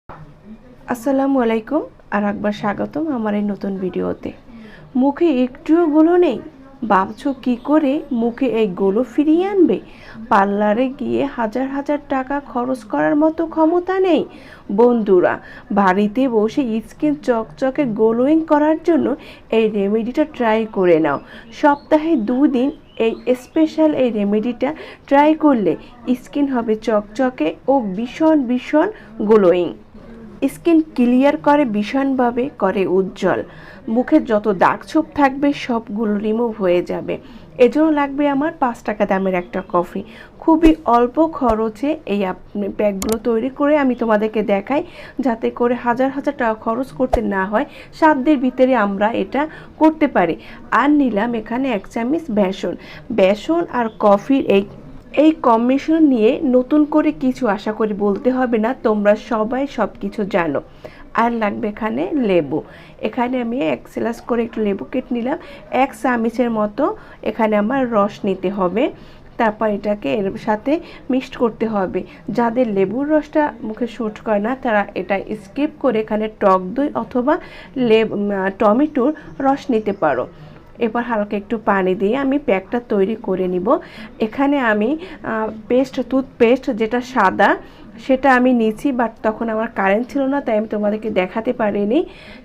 আসসালামু আলাইকুম আর একবার স্বাগতম আমার এই নতুন ভিডিওতে। মুখে একটুও গোলো নেই, ভাবছো কি করে মুখে এই গোলো ফিরিয়ে আনবে? পার্লারে গিয়ে হাজার হাজার টাকা খরচ করার মতো ক্ষমতা নেই। বন্ধুরা, বাড়িতে বসে স্কিন চকচকে গ্লোয়িং করার জন্য এই রেমেডিটা ট্রাই করে নাও। সপ্তাহে 2 দিন এই স্পেশাল এই রেমেডিটা ট্রাই করলে স্কিন হবে চকচকে ও ভীষণ ভীষণ গ্লোয়িং। স্কিন ক্লিয়ার করে, ভীষণভাবে করে উজ্জ্বল। মুখে যত দাগ ছোপ থাকবে সবগুলো রিমুভ হয়ে যাবে। এজন্য লাগবে আমার 5 টাকা দামের একটা কফি। খুবই অল্প খরচে এই প্যাকগুলো তৈরি করে আমি তোমাদেরকে দেখাই, যাতে করে হাজার হাজার টাকা খরচ করতে না হয়, সাধ্যের ভিতরে আমরা এটা করতে পারি। আর নিলাম এখানে 1 চামচ বেসন আর কফির এই কম্বিনেশন নিয়ে নতুন করে কিছু আশা করি বলতে হবে না, তোমরা সবাই সব কিছু জানো। আর লাগবে এখানে লেবু। এখানে আমি 1 গ্লাস করে একটু লেবু কেটে নিলাম। 1 চামচের মতো এখানে আমার রস নিতে হবে। তারপর এটাকে এর সাথে মিক্সড করতে হবে। যাদের লেবুর রসটা মুখে স্যুট করে না তারা এটা স্কিপ করে এখানে টক দই অথবা টমেটোর রস নিতে পারো। এবার হালকা একটু পানি দিয়ে আমি প্যাকটা তৈরি করে নিব। এখানে আমি টুথপেস্ট যেটা সাদা সেটা আমি নিছি, বাট তখন আমার কারেন্ট ছিল না তাই আমি তোমাদেরকে দেখাতে পারিনি,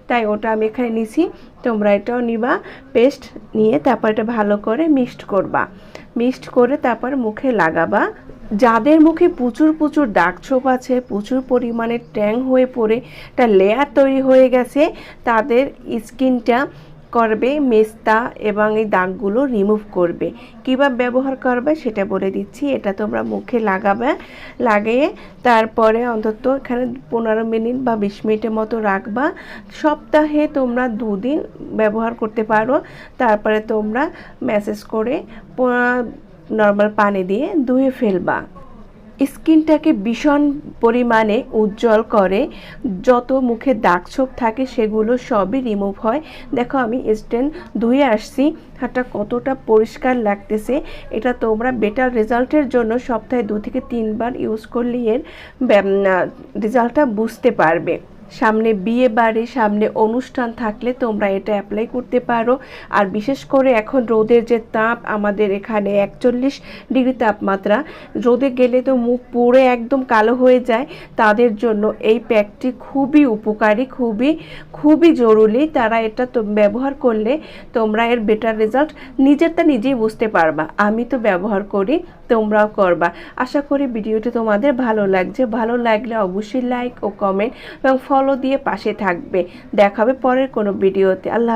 তাই ওটা আমি এখানে নিছি। তোমরা এটাও নিবা। পেস্ট নিয়ে তারপর এটা ভালো করে মিক্সড করে তারপর মুখে লাগাবা। যাদের মুখে প্রচুর প্রচুর দাগ ছোপ আছে, প্রচুর পরিমাণে ট্যাং হয়ে পড়ে একটা লেয়ার তৈরি হয়ে গেছে, তাদের স্কিনটা করবে মেস্তা এবং এই দাগগুলো রিমুভ করবে। কীভাবে ব্যবহার করবে সেটা বলে দিচ্ছি। এটা তোমরা মুখে লাগিয়ে তারপরে অন্তত এখানে 15 মিনিট বা 20 মিনিটের মতো রাখবা। সপ্তাহে তোমরা 2 দিন ব্যবহার করতে পারো। তারপরে তোমরা ম্যাসেজ করে নর্মাল পানি দিয়ে ধুয়ে ফেলবা। স্কিনটাকে ভীষণ পরিমাণে উজ্জ্বল করে। যত মুখে দাগ ছোপ থাকে সেগুলো সবই রিমুভ হয়। দেখো আমি স্টেন ধুয়ে আসছি, হাতটা কতটা পরিষ্কার লাগতেছে। এটা তোমরা বেটার রেজাল্টের জন্য সপ্তাহে 2 থেকে 3 বার ইউজ করলে এর রেজাল্টটা বুঝতে পারবে। সামনে বিয়ে বাড়ি, সামনে অনুষ্ঠান থাকলে তোমরা এটা অ্যাপ্লাই করতে পারো। আর বিশেষ করে এখন রোদের যে তাপ, আমাদের এখানে 41 ডিগ্রি তাপমাত্রা, রোদে গেলে তো মুখ পুড়ে একদম কালো হয়ে যায়। তাদের জন্য এই প্যাকটি খুবই উপকারী, খুবই খুবই জরুরি। তারা এটা তো ব্যবহার করলে তোমরা এর বেটার রেজাল্ট নিজেই বুঝতে পারবা। আমি তো ব্যবহার করি, তোমরাও করবা। আশা করি ভিডিওটি তোমাদের ভালো লাগছে। ভালো লাগলে অবশ্যই লাইক ও কমেন্ট এবং ফলো দিয়ে পাশে থাকবে। দেখা হবে পরের কোনো ভিডিওতে। আল্লাহ।